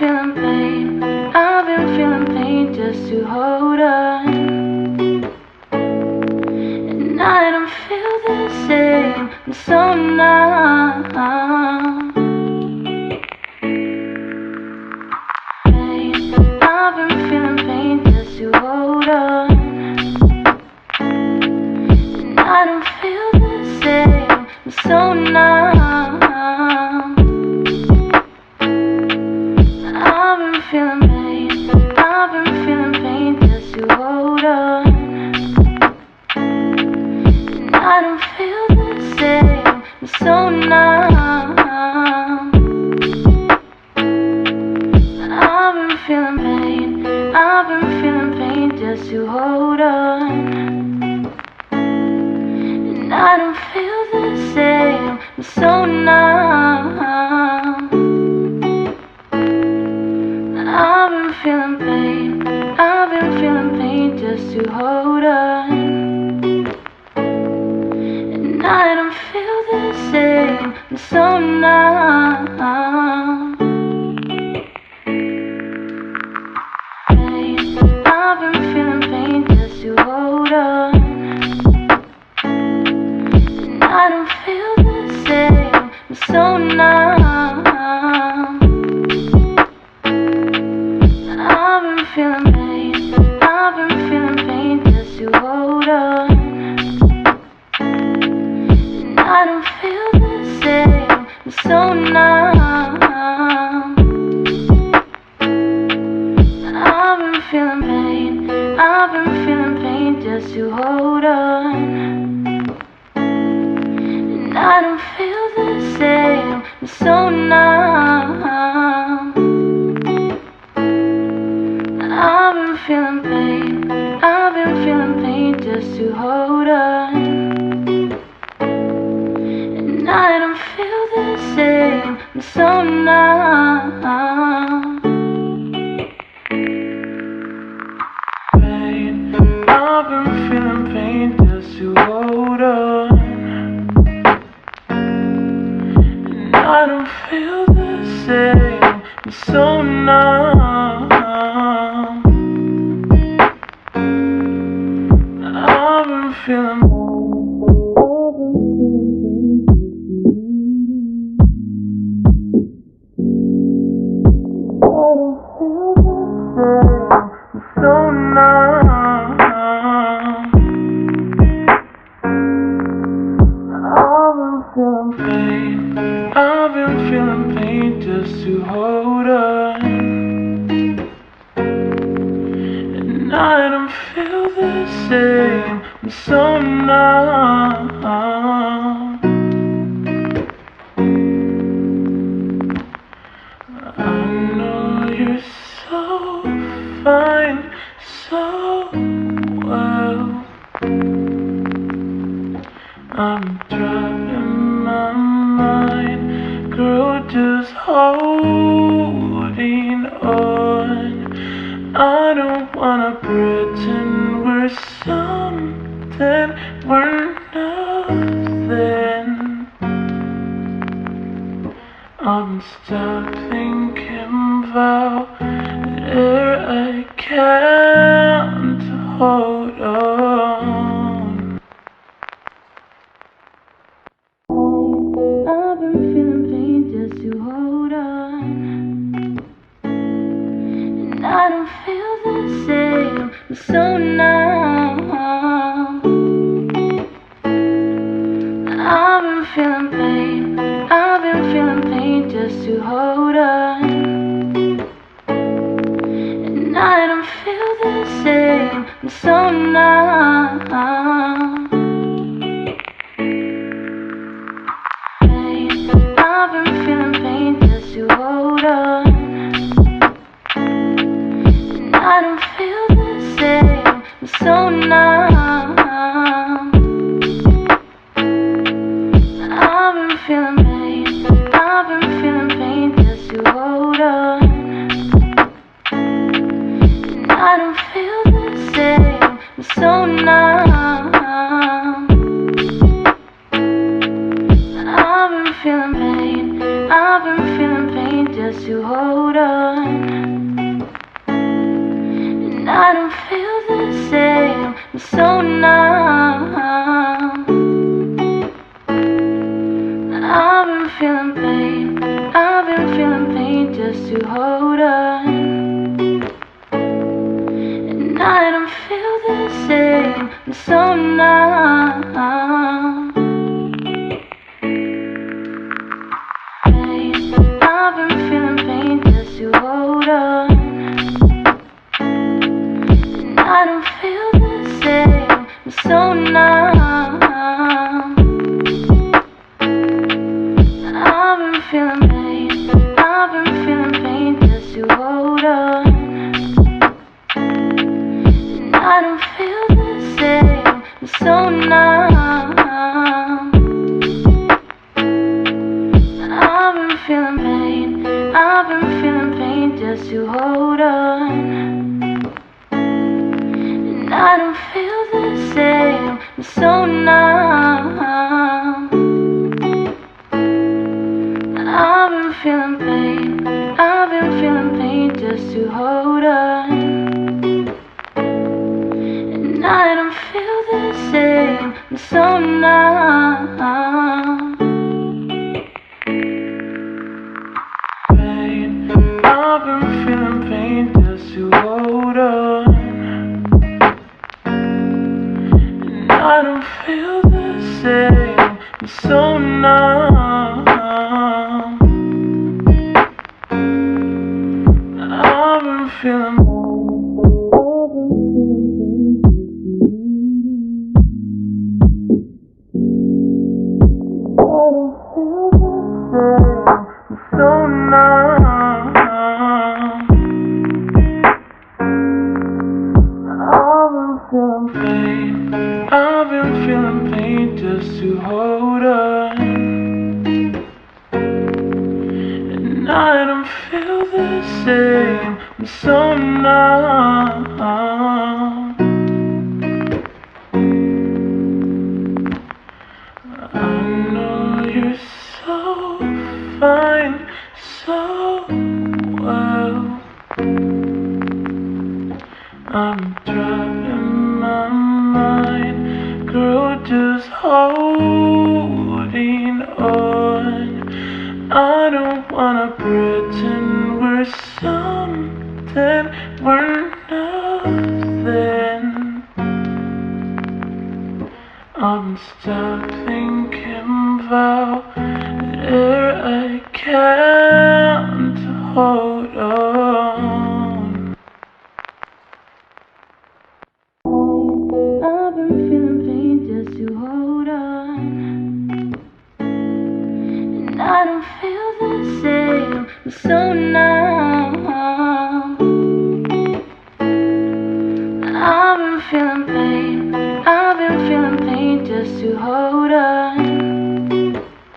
feeling pain. I've been feeling pain just to hold on. And I don't feel the same. I'm so numb. Pain. I've been feeling pain just to hold on. And I don't feel the same. I'm so numb. Feeling pain. I've been feeling pain just to hold on. And I don't feel the same. I'm so numb. I've been feeling pain. I've been feeling pain just to hold on. And I don't feel the same. I'm so numb. I've been feeling pain. I've been feeling pain just to hold on. And I don't feel the same. I'm so numb. Pain. I've been feeling pain just to hold on. And I don't feel the same. I'm so numb. Feeling pain. I've been feeling pain just to hold on. And I don't feel the same. I'm so numb. I've been feeling pain. I've been feeling pain just to hold on. And I don't feel the same. I'm so numb. I've been feeling pain. I've been feeling pain just to hold on. And I don't feel the same. I'm so numb. Pain. I've been feeling pain just to hold on. And I don't feel the same. I'm so numb. Feeling so numb. I've been feeling pain. I've been feeling pain just to hold on. And I don't feel the same. I'm so numb. I know you're so fine, so well. I'm driving my mind, girl, just holding on. I don't wanna pretend we're something we're nothing. I'm stuck thinking about where I can't hold on. I've been feeling pain just to hold on. And I don't feel the same. I'm so numb. I've been feeling pain. I've been feeling pain just to hold on. And I don't feel the same. I'm so numb. Pain. I've been feeling pain just to hold on. And I don't feel the same. I'm so numb. I've been feeling pain. I've been feeling pain just to hold on. And I don't feel the same. I'm so numb. so numb. Pain, I've been feeling pain just to hold on. And I don't feel the same, I'm so numb. I've been feeling pain, I've been feeling pain just to hold on. And I don't feel the same, I'm so numb. I've been feeling pain, I've been feeling pain just to hold on. And I don't feel the same, I'm so numb. I've been feeling pain, I've been feeling pain just to hold on. And I don't feel the same, I'm so numb. Pain, I've been feeling pain just to hold on. And I don't feel the same, I'm so numb. I've been feeling so numb. I've been feeling pain, I've been feeling pain just to hold on. And I don't feel the same, I'm so numb. I know you're so fine, so well. I'm driving my mind, girl, just holding on. I don't wanna pretend we're something we're nothing. I'm stuck thinking about air I can't hold on. I've been feeling pain just to hold on. And I don't feel the same, I'm so numb. I've been feeling pain, I've been feeling pain just to hold on.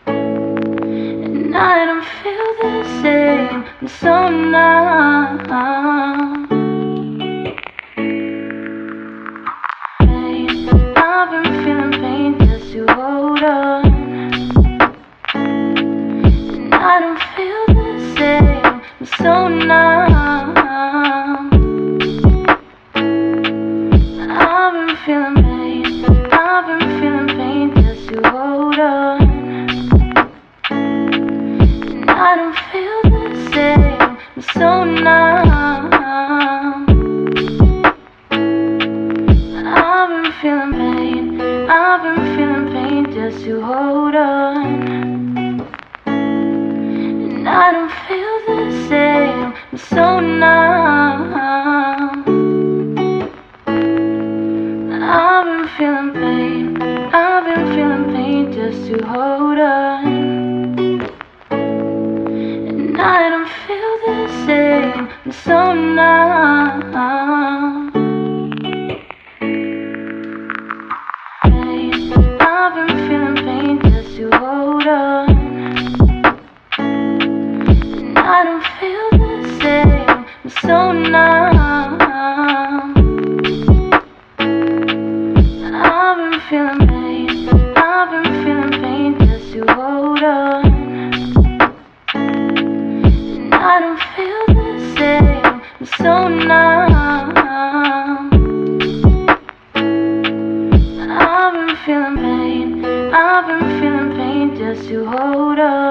And I don't feel the same, I'm so numb. Pain, I've been feeling pain just to hold on. And I don't feel the same, I'm so numb. I've been feeling pain, I've been feeling pain just to hold on. And I don't feel the same, I'm so numb. I've been feeling pain, I've been feeling pain just to hold on. And I don't feel the same, I'm so numb. I've been feeling pain, I've been feeling pain just to hold on. And I don't feel the same, I'm so numb. Pain, I've been feeling pain just to hold on. And I don't feel the same, I'm so numb. I've been feeling pain, I've been feeling pain just to hold on. And I don't feel the same, I'm so numb. I've been feeling pain, I've been feeling pain just to hold on.